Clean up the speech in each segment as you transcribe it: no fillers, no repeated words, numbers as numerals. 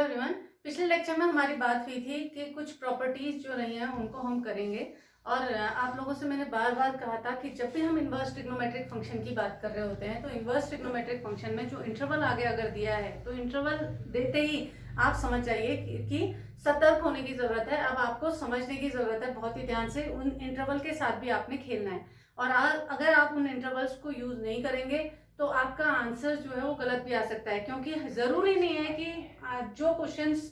Everyone. पिछले lecture में हमारी बात हुई थी कि कुछ प्रॉपर्टीज जो रही हैं उनको हम करेंगे और आप लोगों से मैंने बार बार कहा था कि जब भी हम इन्वर्स ट्रिग्नोमेट्रिक फंक्शन की बात कर रहे होते हैं तो इन्वर्स ट्रिग्नोमेट्रिक फंक्शन में जो इंटरवल आगे अगर दिया है तो इंटरवल देते ही आप समझ जाइए कि सतर्क होने की जरूरत है। अब आपको समझने की जरूरत है बहुत ही ध्यान से, उन इंटरवल के साथ भी आपने खेलना है और अगर आप उन इंटरवल्स को यूज नहीं करेंगे तो आपका आंसर जो है वो गलत भी आ सकता है, क्योंकि जरूरी नहीं है कि जो क्वेश्चंस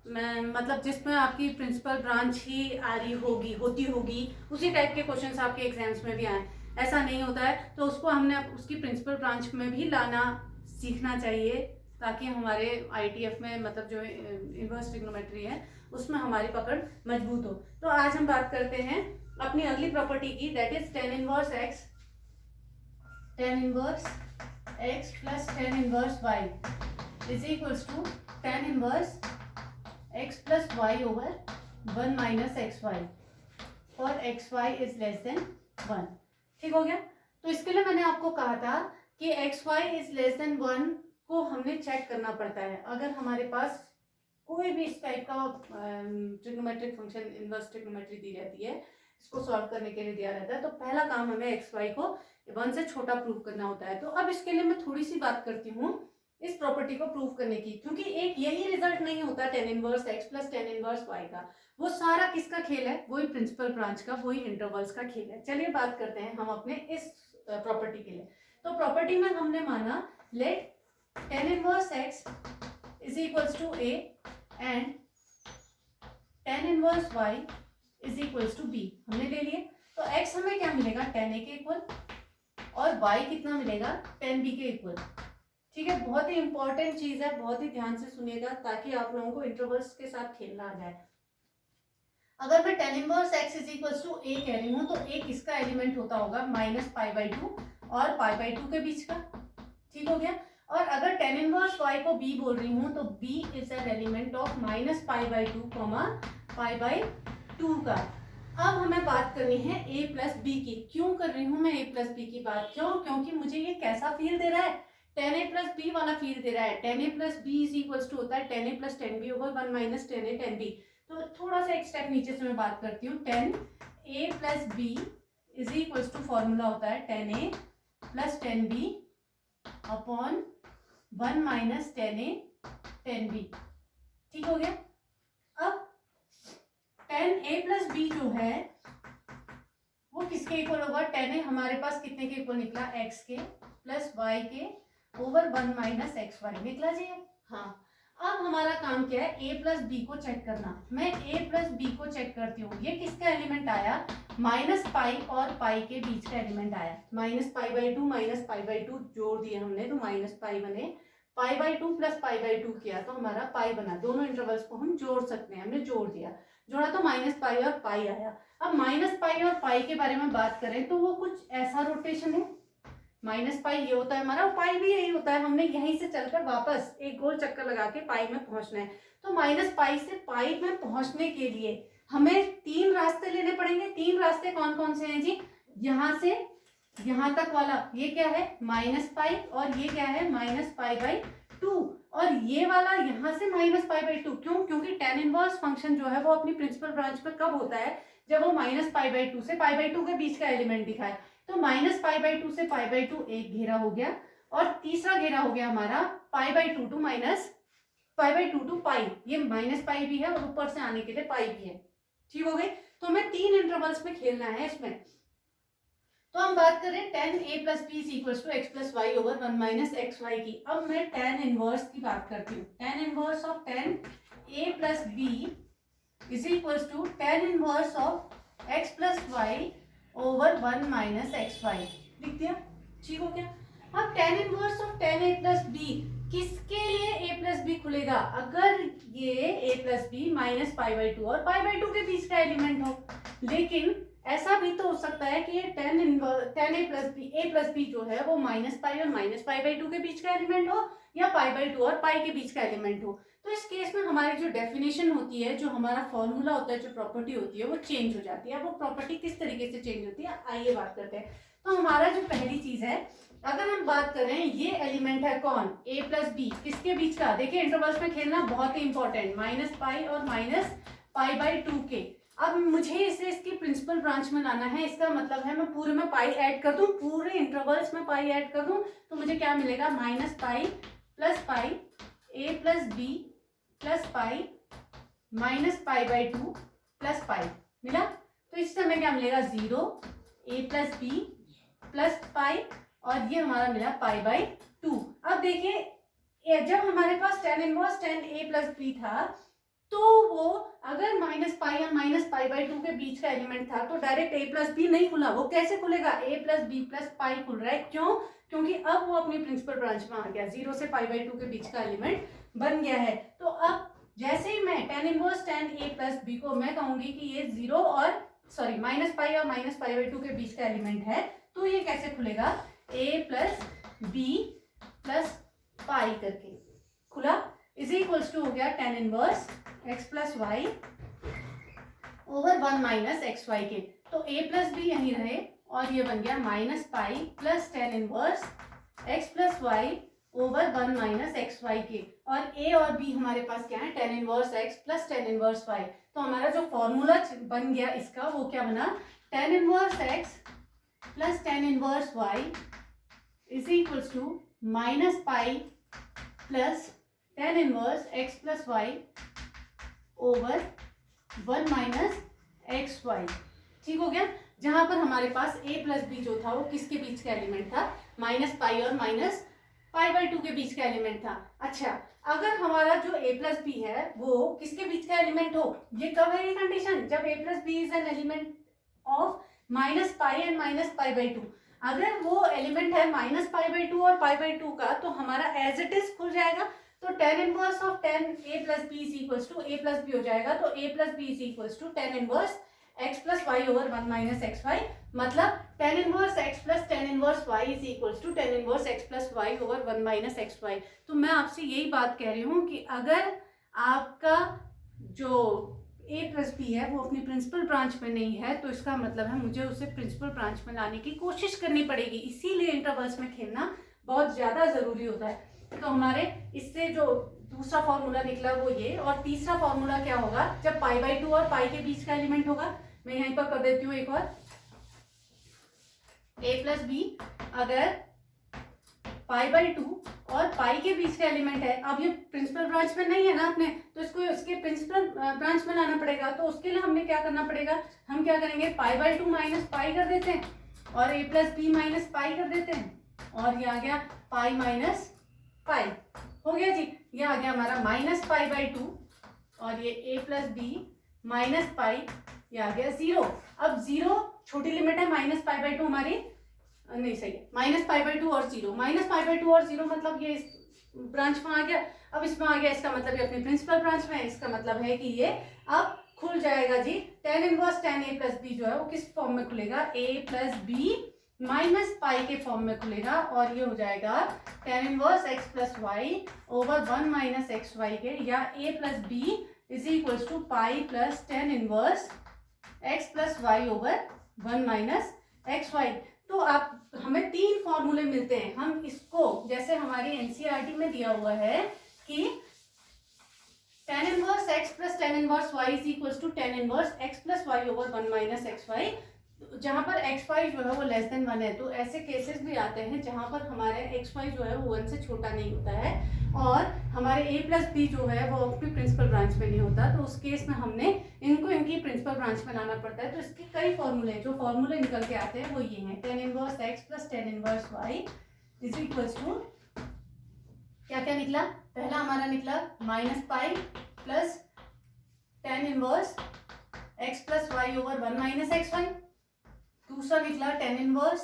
मतलब जिसमें आपकी प्रिंसिपल ब्रांच ही आ रही होती होगी उसी टाइप के क्वेश्चंस आपके एग्जाम्स में भी आए। ऐसा नहीं होता है, तो उसको हमने उसकी प्रिंसिपल ब्रांच में भी लाना सीखना चाहिए ताकि हमारे आईटीएफ में मतलब जो इन्वर्स ट्रिग्नोमेट्री है उसमें हमारी पकड़ मजबूत हो। तो आज हम बात करते हैं अपनी अगली प्रॉपर्टी की, that is tan inverse x plus tan inverse y is equals to tan inverse x plus y over 1 minus xy और xy is less than 1। ठीक हो गया। तो इसके लिए मैंने आपको कहा था कि xy is less than 1 को हमने चेक करना पड़ता है। अगर हमारे पास कोई भी इस टाइप का ट्रिग्नोमेट्रिक फंक्शन इनवर्स ट्रिग्नोमेट्री दी रहती है, इसको सॉल्व करने के लिए दिया रहता है, तो पहला काम हमें xy को 1 से छोटा प्रूव करना होता है। तो अब इसके लिए मैं थोड़ी सी बात करती हूँ इस प्रॉपर्टी को प्रूव करने की, क्योंकि एक यही रिजल्ट नहीं होता tan inverse x plus tan inverse y का, वो सारा किसका खेल है, वही प्रिंसिपल ब्रांच का, वही इंटरवल्स का खेल है। चलिए बात करते हैं हम अपने इस प्रॉपर्टी के लिए। तो प्रॉपर्टी में हमने माना let tan inverse x is equals to a and tan inverse y is equals to b हमने ले लिए। तो x हमें क्या मिलेगा, tan a के इक्वल, और y कितना मिलेगा, tan b के इक्वल। ठीक है, बहुत ही इंपॉर्टेंट चीज है, बहुत ही ध्यान से सुनिएगा ताकि आप लोगों को इंटरवल्स के साथ खेलना आ जाए। अगर मैं tan inverse x is equals to a कह रही हूँ तो a किसका एलिमेंट होता होगा, -π/2 और π/2 के बीच का। ठीक हो गया। और अगर tan इनवर्स y को b बोल रही हूँ तो b is an element of -π/2 π/2 का। अब हमें बात करनी है a प्लस बी की। क्यों कर रही हूँ मैं a प्लस बी की बात, क्यों, क्योंकि मुझे ये कैसा फील दे रहा है, tan a प्लस बी वाला फील दे रहा है। tan a plus B is equals to होता है tan a plus tan b over 1 minus tan a tan b। तो थोड़ा सा एक स्टेप नीचे से मैं बात करती हूँ। tan a plus B is equals to formula होता है tan a plus tan b upon 1 minus tan a tan b। ठीक हो गया। अब tan a प्लस b जो है वो किसके इक्वल होगा, tan a हमारे पास कितने के इक्वल निकला, x के प्लस y के ओवर 1 माइनस xy निकला जी। हाँ, अब हमारा काम क्या है, a प्लस बी को चेक करना। मैं a प्लस बी को चेक करती हूँ, ये किसका एलिमेंट आया, -π और π के बीच का एलिमेंट आया। -π/2 जोड़ दिया हमने तो -π बने, π/2 प्लस π/2 किया तो हमारा पाई बना। दोनों इंटरवल्स को हम जोड़ सकते हैं, हमने जोड़ दिया, जोड़ा तो -π और π आया। अब -π और π के बारे में बात करें तो वो कुछ ऐसा रोटेशन है, -π ये होता है हमारा, पाई भी यही होता है। हमने यहीं से चलकर वापस एक गोल चक्कर लगा के पाई में पहुंचना है। तो -π से पाई में पहुंचने के लिए हमें 3 रास्ते लेने पड़ेंगे। 3 रास्ते कौन कौन से हैं जी, यहाँ से यहाँ तक वाला ये क्या है -π और ये क्या है -π/2 और ये वाला यहाँ से -π/2। क्यों, क्योंकि tan इनवर्स फंक्शन जो है वो अपनी प्रिंसिपल ब्रांच में कब होता है, जब वो -π/2 से π/2 के बीच का एलिमेंट दिखाए। तो -π/2 से π/2 एक घेरा हो गया और तीसरा घेरा हो गया हमारा π/2 टू -π/2 टू पाई। ये -π भी है और ऊपर से आने के लिए पाई भी है। ठीक हो गई। तो हमें 3 इंटरवल्स में खेलना है इसमें। तो हम बात करें tan a plus B is equals to x plus Y over 1 minus xy की। अब मैं tan इनवर्स की बात करती हूँ। tan inverse of tan a plus B is equals to tan inverse of x plus Y over 1 minus xy लिख दिया। ठीक हो गया। अब tan inverse of tan a plus B किसके लिए a प्लस बी खुलेगा, अगर ये a प्लस बी -π/2 और π/2 के बीच का एलिमेंट हो। लेकिन ऐसा भी तो हो सकता है कि ये tan a प्लस बी जो है वो -π और -π/2 के बीच का एलिमेंट हो या π/2 और π के बीच का एलिमेंट हो। तो इस केस में हमारी जो डेफिनेशन होती है, जो हमारा फॉर्मूला होता है, जो प्रॉपर्टी होती है वो चेंज हो जाती है। अब वो प्रॉपर्टी किस तरीके से चेंज होती है आइए बात करते हैं। तो हमारा जो पहली चीज है अगर हम बात करें ये एलिमेंट है कौन, a प्लस बी, किसके बीच का, देखिए इंटरवल्स में खेलना बहुत ही इंपॉर्टेंट, माइनस पाई और माइनस पाई बाई 2 के। अब मुझे इसे इसकी प्रिंसिपल ब्रांच में लाना है, इसका मतलब है मैं पूरे में पाई ऐड कर दूं, पूरे इंटरवल्स में पाई ऐड कर दूं, तो मुझे क्या मिलेगा, minus pi plus pi a plus b plus pi minus pi by 2 plus pi मिला। तो इस समय क्या मिलेगा, 0 a plus b plus pi और ये हमारा मिला पाई बाई 2। अब देखिए जब हमारे पास tan inverse tan a plus b था, तो वो अगर माइनस पाई और माइनस पाई बाई 2 के बीच का एलिमेंट था तो डायरेक्ट a प्लस बी नहीं खुला, वो कैसे खुलेगा, a plus b plus pi खुल रहा है। क्यों, क्योंकि अब वो अपनी प्रिंसिपल ब्रांच में आ गया, 0 से पाई बाई 2 के बीच का एलिमेंट बन गया है। तो अब जैसे ही मैं tan inverse tan a plus b को मैं कहूंगी कि ये 0 और सॉरी माइनस पाई और माइनस पाई बाई 2 के बीच का एलिमेंट है, तो ये कैसे खुलेगा, a plus b plus pi करके खुला, इज इक्वल्स टू हो गया tan inverse x plus Y over 1 minus x y के। तो a प्लस बी यहीं रहे और ये बन गया minus pi plus tan inverse x plus Y over 1 minus x y के। और a और b हमारे पास क्या है, tan inverse x plus tan inverse y। तो हमारा जो फॉर्मूला बन गया इसका वो क्या बना, tan inverse x plus tan inverse y is equals to minus pi plus tan inverse x plus Y over 1 minus x y. ठीक हो गया, जहां पर हमारे पास a प्लस बी जो था वो किसके बीच का एलिमेंट था, माइनस पाई और माइनस पाई बाई 2 के बीच का एलिमेंट था। अच्छा, अगर हमारा जो a प्लस बी है वो किसके बीच का एलिमेंट हो, ये कब है ये कंडीशन, जब a plus B is an element of minus pi and minus pi by 2। अगर वो एलिमेंट है माइनस पाई बाई 2 और पाई बाई 2 का, तो हमारा एज इट इज खुल जाएगा। तो tan inverse of tan a plus B is equals to a plus b हो जाएगा, तो a plus B is equals to tan inverse x plus Y over 1 minus x y. मतलब tan inverse x plus tan inverse y is equals to tan inverse x plus Y over 1 minus x y. तो मैं आपसे यही बात कह रही हूँ कि अगर आपका जो a प्लस बी है वो अपनी प्रिंसिपल ब्रांच में नहीं है, तो इसका मतलब है मुझे उसे प्रिंसिपल ब्रांच में लाने की कोशिश करनी पड़ेगी। इसीलिए इंटरवल्स में खेलना बहुत ज़्यादा ज़रूरी होता है। तो हमारे इससे जो दूसरा फॉर्मूला निकला वो ये, और तीसरा फॉर्मूला क्या होगा, जब पाई बाई 2 और पाई के बीच का एलिमेंट होगा। मैं यहीं पर कर देती हूँ एक और, a प्लस बी अगर पाई बाई 2 और पाई के बीच का एलिमेंट है, अब ये प्रिंसिपल ब्रांच में नहीं है ना अपने, तो इसको इसके प्रिंसिपल ब्रांच में लाना पड़ेगा। तो उसके लिए हमने क्या करना पड़ेगा, हम क्या करेंगे, पाई बाई 2 माइनस पाई कर देते हैं और a plus b minus pi कर देते हैं, और ये आ गया पाई माइनस पाई, हो गया जी। ये आ गया हमारा माइनस पाई बाई 2 और ये a plus b minus pi, ये आ गया 0। अब 0 छोटी लिमिट है, माइनस पाई बाई 2 हमारी नहीं सही है, माइनस पाई बाई 2 और 0, माइनस पाई बाई 2 और 0 मतलब ये इस ब्रांच में आ गया। अब इसमें आ गया, इसका मतलब ये अपनी प्रिंसिपल ब्रांच में है, इसका मतलब है कि ये अब खुल जाएगा जी। tan inverse tan a plus b जो है वो किस फॉर्म में खुलेगा, a plus b minus pi के फॉर्म में खुलेगा, और ये हो जाएगा tan inverse x plus Y over 1 minus x y के, या a plus B is equals to pi plus tan inverse x plus Y over 1 minus x y. तो आप हमें 3 फॉर्मूले मिलते हैं, हम इसको जैसे हमारी एनसीईआरटी में दिया हुआ है कि tan inverse x plus tan inverse y is equals to tan inverse x plus Y over 1 minus x y, जहां पर एक्स वाई जो है वो लेस देन 1 है। तो ऐसे केसेस भी आते हैं जहां पर हमारे एक्स वाई जो है वो 1 से छोटा नहीं होता है, और हमारे a प्लस बी जो है वो अपनी प्रिंसिपल ब्रांच में नहीं होता। तो उस केस में हमने इनको इनकी प्रिंसिपल ब्रांच में लाना पड़ता है। तो इसके कई फॉर्मूले, जो फॉर्मूले निकल के आते हैं वो ये हैं, tan inverse x plus tan inverse y is equals to, क्या क्या निकला, पहला हमारा निकला minus pi plus tan inverse x plus Y over 1 minus x y, दूसरा निकला tan inverse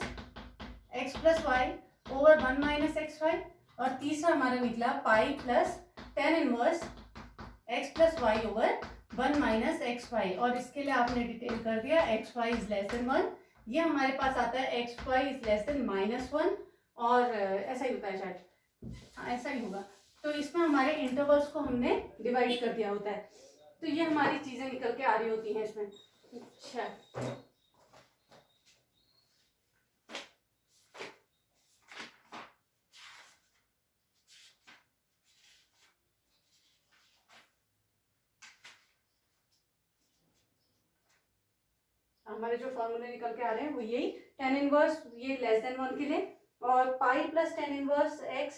x plus Y over 1 minus x y, और तीसरा हमारा निकला pi plus tan inverse x plus Y over 1 minus x y. और इसके लिए आपने डिटेल कर दिया x y is less than 1, ये हमारे पास आता है x y is less than minus 1, और ऐसा ही होता है शायद, हाँ ऐसा ही होगा। तो इसमें हमारे इंटरवल्स को हमने डिवाइड कर दिया होता है, तो ये हमारी चीजें निकल के आ रही होती हैं इसमें। अच्छा, हमारे जो फॉर्मूले निकल के आ रहे हैं वो यही, tan इनवर्स ये लेस देन 1 के लिए, और pi plus tan inverse x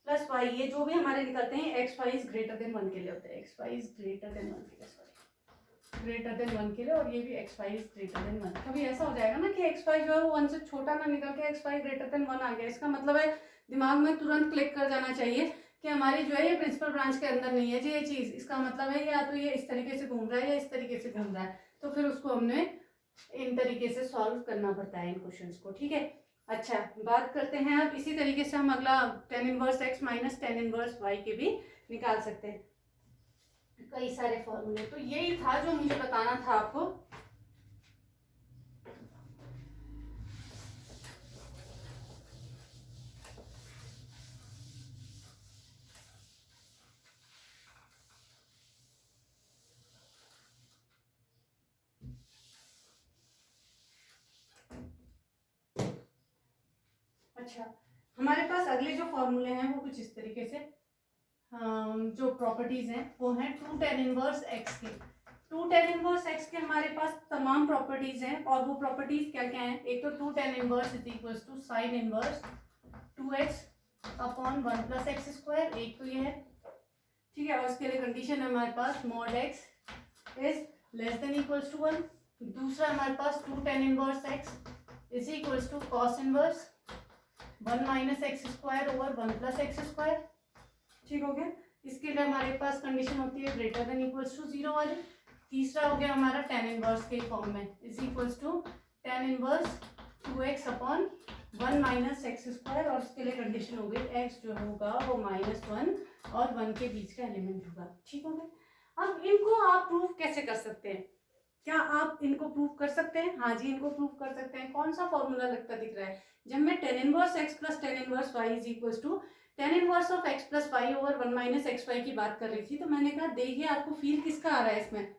plus y, ये जो भी हमारे निकलते हैं x y is greater than 1 के लिए होते हैं, x y is greater than 1 के लिए, सॉरी ग्रेटर देन 1 के लिए, और ये भी x y is greater than 1। कभी ऐसा हो जाएगा ना कि एक्स वाई जो है वो 1 से छोटा ना निकल के एक्स वाई ग्रेटर देन 1 आ गया, इसका मतलब है दिमाग में तुरंत क्लिक कर जाना चाहिए कि हमारी जो है ये प्रिंसिपल ब्रांच के अंदर नहीं है जी ये चीज़, इसका मतलब है या तो ये इस तरीके से घूम रहा है या इस तरीके से घूम रहा है, तो फिर उसको हमने इन तरीके से सॉल्व करना पड़ता है इन क्वेश्चंस को, ठीक है। अच्छा, बात करते हैं अब इसी तरीके से हम अगला tan inverse x minus tan inverse y के भी निकाल सकते हैं कई सारे फॉर्मूले। तो यही था जो मुझे बताना था आपको। अच्छा, हमारे पास अगले जो फॉर्मूले हैं वो कुछ इस तरीके से, जो प्रॉपर्टीज हैं वो हैं 2 tan इनवर्स x के। 2 tan इनवर्स x के हमारे पास तमाम प्रॉपर्टीज हैं, और वो प्रॉपर्टीज क्या क्या हैं, एक तो 2 tan inverse is equals to sine inverse 2x upon 1 plus x square, एक तो ये है, ठीक है। और उसके लिए कंडीशन है हमारे पास mod x is less than equals to 1। दूसरा हमारे पास 2 tan inverse x is equals to cos inverse 1 minus x square over 1 plus x square, ठीक हो गया। इसके लिए हमारे पास कंडीशन होती है ग्रेटर देन इक्वल्स टू 0 वाली। तीसरा हो गया हमारा tan इनवर्स के फॉर्म में is equals to tan inverse 2x upon 1 minus x square, और इसके लिए कंडीशन हो गई x जो होगा वो -1 और 1 के बीच का एलिमेंट होगा, ठीक हो गया। अब इनको आप प्रूफ कैसे कर सकते हैं, क्या आप इनको प्रूफ कर सकते हैं? हाँ जी, इनको प्रूफ कर सकते हैं। कौन सा फॉर्मूला लगता दिख रहा है, जब मैं tan inverse x plus tan inverse y is equals to tan inverse of x plus y over 1 minus x y की बात कर रही थी, तो मैंने कहा देखिए आपको फील किसका आ रहा है इसमें,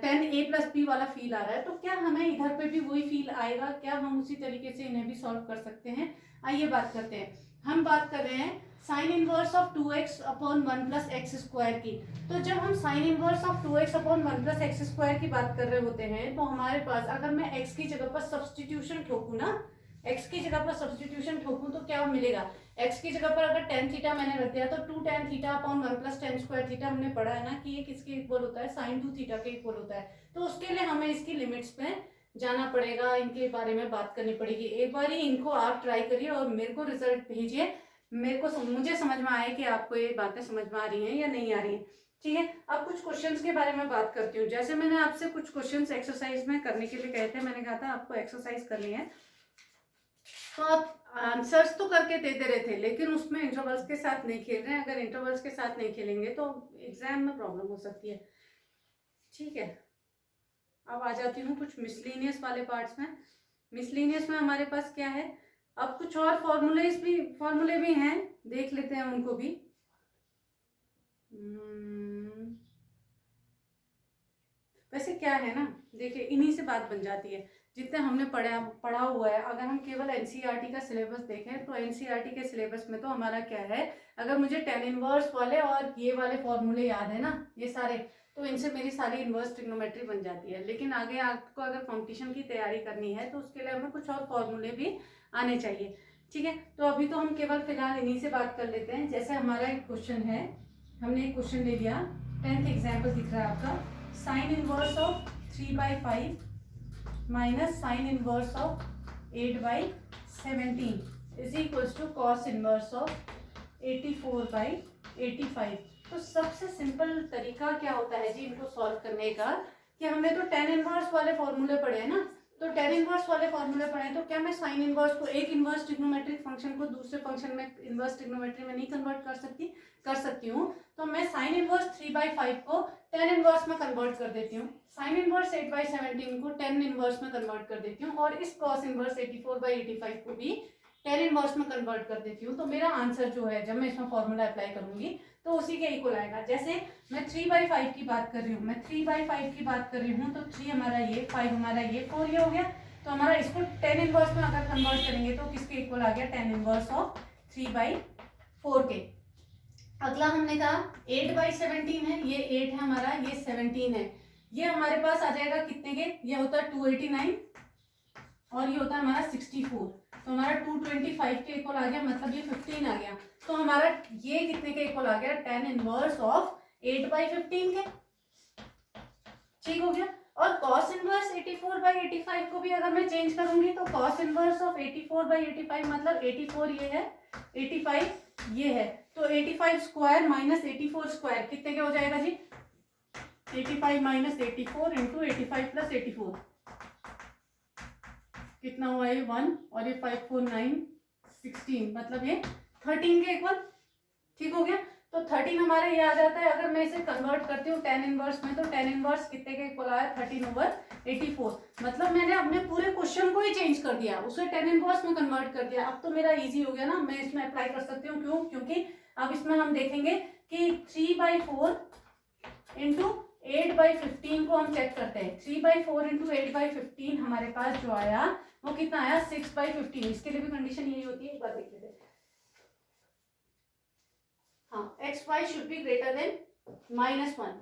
tan a प्लस b वाला फील आ रहा है, तो क्या हमें इधर पे भी वही फील आएगा, क्या हम उसी तरीके से इन्हें भी सॉल्व कर सकते हैं? आइए बात करते हैं। हम बात कर रहे हैं sign inverse of 2x upon 1 plus x square की। तो जब हम sign inverse of 2x upon 1 plus x square की बात कर रहे होते हैं, तो हमारे पास अगर मैं x की जगह पर सब्सटीट्यूशन ठोकूं ना, x की जगह पर सब्सटीट्यूशन ठोकूं तो क्या मिलेगा, x की जगह पर अगर tan थीटा मैंने रख दिया तो 2 tan theta upon 1 plus tan square theta, हमने पढ़ा है ना कि ये किसके इक्वल होता है, साइन 2 थीटा के इक्वल होता है। तो उसके लिए हमें इसकी लिमिट्स पे जाना पड़ेगा, इनके बारे में बात करनी पड़ेगी। एक बार ही इनको आप ट्राई करिए और मेरे को रिजल्ट भेजिए, मुझे समझ में आए कि आपको ये बातें समझ में आ रही हैं या नहीं आ रही हैं, ठीक है। अब कुछ क्वेश्चंस के बारे में बात करती हूँ। जैसे मैंने आपसे कुछ क्वेश्चंस एक्सरसाइज में करने के लिए कहे थे, मैंने कहा था आपको एक्सरसाइज करनी है, तो आप आंसर्स तो करके देते रहे थे, लेकिन उसमें इंटरवल्स के साथ नहीं खेल रहे हैं। अगर इंटरवल्स के साथ नहीं खेलेंगे तो एग्जाम में प्रॉब्लम हो सकती है, ठीक है। अब आ जाती हूँ कुछ मिसलीनियस वाले पार्ट्स में। मिसलीनियस में हमारे पास क्या है, अब कुछ और फॉर्मूले भी हैं, देख लेते हैं उनको भी। वैसे क्या है ना, देखिए इन्हीं से बात बन जाती है, जितने हमने पढ़ा हुआ है। अगर हम केवल एनसीईआरटी का सिलेबस देखें तो एनसीईआरटी के सिलेबस में तो हमारा क्या है, अगर मुझे tan इनवर्स वाले और ये वाले फॉर्मूले याद है ना, ये सारे, तो इनसे मेरी सारी इनवर्स ट्रिग्नोमेट्री बन जाती है। लेकिन आगे आपको अगर कंपटीशन की तैयारी करनी है तो उसके लिए हमें कुछ और फॉर्मूले भी आने चाहिए, ठीक है। तो अभी तो हम केवल फिलहाल इन्हीं से बात कर लेते हैं। जैसे हमारा एक क्वेश्चन है, हमने एक क्वेश्चन ले लिया, 10th एग्जाम्पल दिख रहा है आपका, sine inverse of 3/5 minus sine inverse of 8/17 is equals to cos inverse of 84/85। तो सबसे सिंपल तरीका क्या होता है जी इनको सॉल्व करने का, कि हमने तो tan इनवर्स वाले फॉर्मूले पढ़े हैं ना, तो tan इनवर्स वाले फॉर्मूले पढ़े, तो क्या मैं साइन इनवर्स को, एक इनवर्स ट्रिग्नोमेट्रिक फंक्शन को दूसरे फंक्शन में इनवर्स ट्रिग्नोमेट्री में नहीं कन्वर्ट कर सकती हूँ। तो मैं साइन इनवर्स 3/5 को tan इनवर्स में कन्वर्ट कर देती हूँ, साइन इनवर्स 8/17 को tan इनवर्स में कन्वर्ट कर देती हूँ, और इस कॉस इनवर्स 84/85 को भी tan इनवर्स में कन्वर्ट कर देती हूँ। तो मेरा आंसर जो है, जब मैं इसमें फॉर्मूला अप्लाई करूंगी तो उसी के इक्वल आएगा। जैसे मैं 3/5 की बात कर रही हूँ, मैं 3/5 की बात कर रही हूँ, तो 3 हमारा ये, 5 हमारा ये, 4 ये हो गया। तो हमारा इसको tan इनवर्स में अगर कन्वर्ट करेंगे तो किसके इक्वल आ गया, tan इनवर्स ऑफ 3/4 के। अगला हमने कहा 8/17 है, ये 8 है हमारा, ये 17 है। ये हमारे पास आ जाएगा कितने के, ये होता है 289 और ये होता है हमारा 64, तो हमारा 225 के इक्वल आ गया, मतलब ये 15 आ गया। तो हमारा ये कितने के इक्वल आ गया, tan इनवर्स ऑफ 8/15 के। ठीक हो गया। और cos इनवर्स 84/85 को भी अगर मैं चेंज करूंगी तो cos इनवर्स ऑफ 84/85 मतलब 84 ये है, 85 ये है, तो 85 स्क्वायर माइनस 84 स्क्वायर कितने के हो जाएगा जी, 85 माइनस 84 इंटू 85 प्लस 84 कितना हुआ, ये 1 और ये 5 4 9 16, मतलब ये 13 के इक्वल। ठीक हो गया। तो 13 हमारा ये आ जाता है। अगर मैं इसे कन्वर्ट करती हूँ tan इनवर्स में, तो tan इनवर्स कितने के इक्वल आया, 13/84, मतलब मैंने अपने पूरे क्वेश्चन को ही चेंज कर दिया, उसे tan इनवर्स में कन्वर्ट कर दिया। अब तो मेरा इजी हो गया ना, मैं इसमें अप्लाई कर सकती हूँ। क्यों, क्योंकि अब इसमें हम देखेंगे कि 3/4 इंटू 8/15 को हम चेक करते हैं। 3/4 इंटू 8/15 हमारे पास जो आया वो कितना आया, 6/15। इसके लिए भी कंडीशन यही होती है, एक बार देख लेते हैं। हाँ, x why should be greater than -1,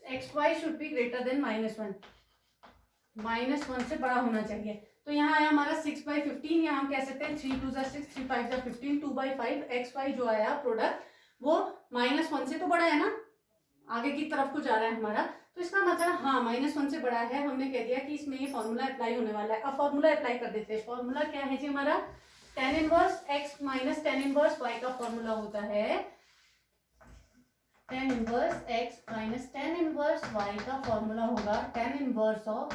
x why should be greater than -1, -1 से बड़ा होना चाहिए। तो यहाँ आया हमारा 6/15, यहाँ हम कह सकते हैं 3 2 6 3 5 15, 2/5 एक्स वाई जो आया प्रोडक्ट वो -1 से तो बड़ा है ना, आगे की तरफ को जा रहा है हमारा, तो इसका मतलब हाँ -1 से बड़ा है। हमने कह दिया कि इसमें ये फॉर्मूला अप्लाई होने वाला है। अब फॉर्मूला अप्लाई कर देते हैं। फॉर्मूला क्या है जी हमारा, tan inverse x minus tan inverse y का फॉर्मूला होता है, tan inverse x minus tan inverse y का फॉर्मूला होगा tan inverse of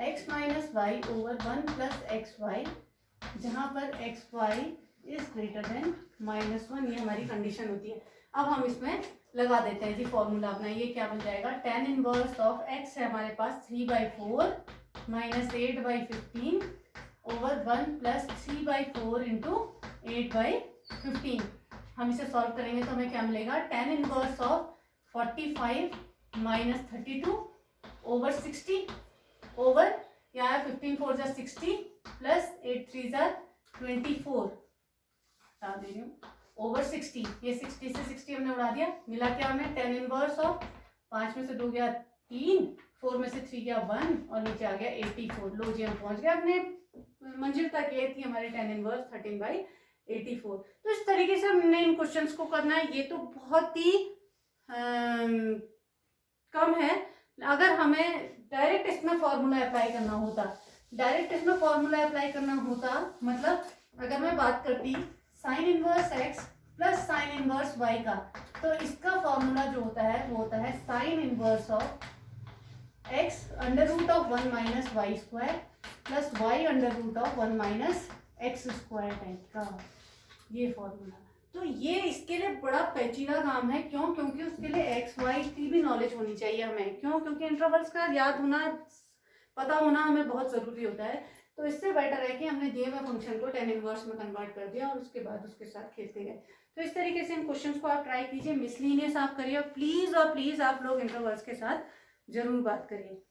x minus y over 1 plus x y, जहां पर x y is greater than -1, ये हमारी condition होती है। अब हम इसमें लगा देते हैं जी फॉर्मूला अपना। ये क्या बन जाएगा, tan इनवर्स ऑफ x है हमारे पास 3/4 माइनस 8/15 ओवर 1 प्लस 3/4 इंटू 8/15। हम इसे सॉल्व करेंगे तो हमें क्या मिलेगा, tan inverse of 45 minus 32 over 60 over क्या है 15 4 जा 60 प्लस 8 3 जा 24 बता दे रही हूँ ओवर 60। ये 60 से 60 हमने उड़ा दिया, मिला क्या हमें, tan इनवर्स ऑफ 5 में से 2 गया 3, 4 में से 3 गया 1 और नीचे आ गया 84। लो जी हम पहुंच गए अपने मंजिल तक। ये थी हमारी tan इनवर्स 13/84। तो इस तरीके से हमने इन क्वेश्चंस को करना है। ये तो बहुत ही कम है। अगर हमें डायरेक्ट इसमें फॉर्मूला अप्लाई करना होता, डायरेक्ट इसमें फॉर्मूला अप्लाई करना होता, मतलब अगर मैं बात करती sine inverse x plus sine inverse y का, तो इसका फॉर्मूला जो होता है वो होता है sine inverse of x under root of 1 minus y square plus y under root of 1 minus x square type का, ये फॉर्मूला। तो ये इसके लिए बड़ा पेचीदा काम है। क्यों, क्योंकि उसके लिए एक्स वाई की भी नॉलेज होनी चाहिए हमें। क्यों, क्योंकि इंटरवल्स का याद होना, पता होना हमें बहुत ज़रूरी होता है। तो इससे बेटर है कि हमने दिए हुए फंक्शन को tan इनवर्स में कन्वर्ट कर दिया और उसके बाद उसके साथ खेलते गए। तो इस तरीके से इन क्वेश्चंस को आप ट्राई कीजिए, मिसलीनियस आप करिए और प्लीज़ आप लोग इंटरवल्स के साथ जरूर बात करिए।